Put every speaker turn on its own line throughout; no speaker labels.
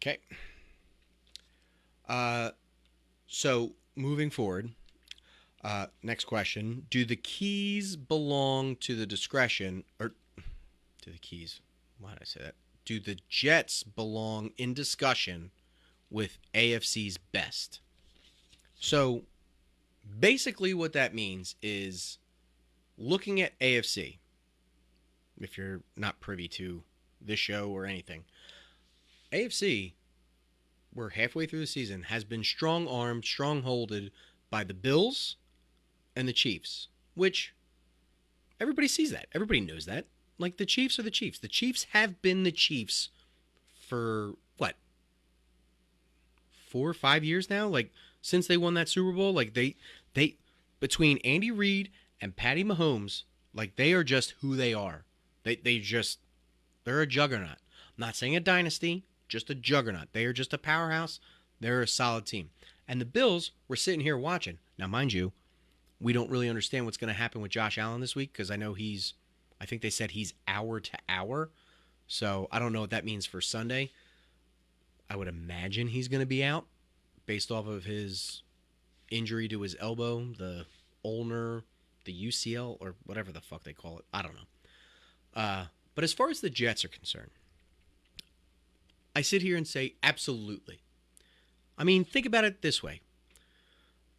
Okay. Uh, so moving forward, next question: do the keys belong to the discretion, or do the keys? Why did I say that? Do the Jets belong in discussion with AFC's best? So basically, what that means is looking at AFC. If you're not privy to this show or anything, AFC, we're halfway through the season, has been strong armed, strong holded by the Bills and the Chiefs, which everybody sees that. Everybody knows that. Like, the Chiefs are the Chiefs. The Chiefs have been the Chiefs for what, 4 or 5 years now? Like, since they won that Super Bowl, like they between Andy Reid and Patty Mahomes, like, they are just who they are. They're a juggernaut. I'm not saying a dynasty, just a juggernaut. They are just a powerhouse. They're a solid team. And the Bills, we're sitting here watching. Now, mind you, we don't really understand what's going to happen with Josh Allen this week because I think they said he's hour to hour. So I don't know what that means for Sunday. I would imagine he's going to be out based off of his injury to his elbow, the ulnar, the UCL, or whatever the fuck they call it. I don't know. But as far as the Jets are concerned, I sit here and say absolutely. I mean, think about it this way.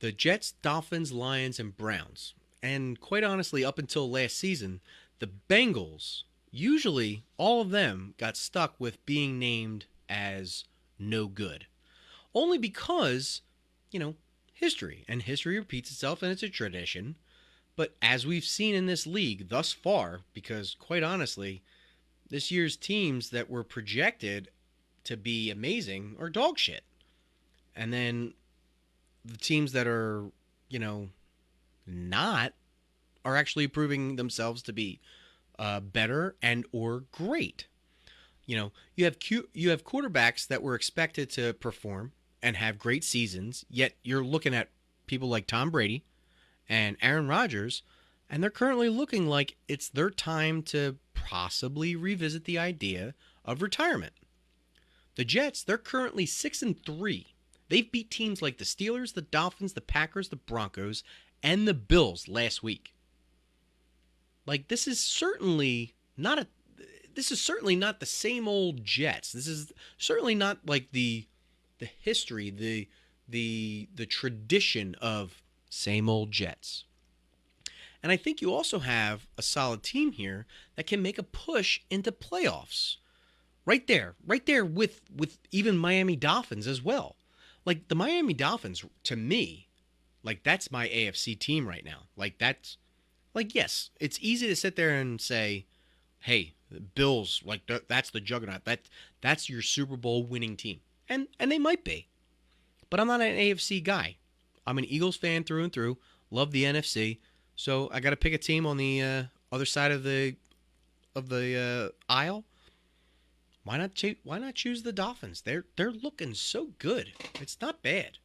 The Jets, Dolphins, Lions, and Browns, and quite honestly, up until last season, the Bengals, usually all of them got stuck with being named as no good. Only because, history. And history repeats itself, and it's a tradition. But as we've seen in this league thus far, because quite honestly, this year's teams that were projected to be amazing are dog shit. And then the teams that are, not, are actually proving themselves to be better and or great. You have quarterbacks that were expected to perform and have great seasons, yet you're looking at people like Tom Brady and Aaron Rodgers, and they're currently looking like it's their time to possibly revisit the idea of retirement. The Jets, they're currently 6-3. They've beat teams like the Steelers, the Dolphins, the Packers, the Broncos, and the Bills last week. Like, this is certainly not the same old Jets. This is certainly not like the history, the tradition of same old Jets. And I think you also have a solid team here that can make a push into playoffs. Right there with even Miami Dolphins as well. Like, the Miami Dolphins, to me, like, that's my AFC team right now. Like, yes, it's easy to sit there and say, hey, the Bills, like, that's the juggernaut. That's your Super Bowl winning team. And they might be. But I'm not an AFC guy. I'm an Eagles fan through and through. Love the NFC. So I got to pick a team on the other side of the aisle. Why not choose the Dolphins? They're looking so good. It's not bad.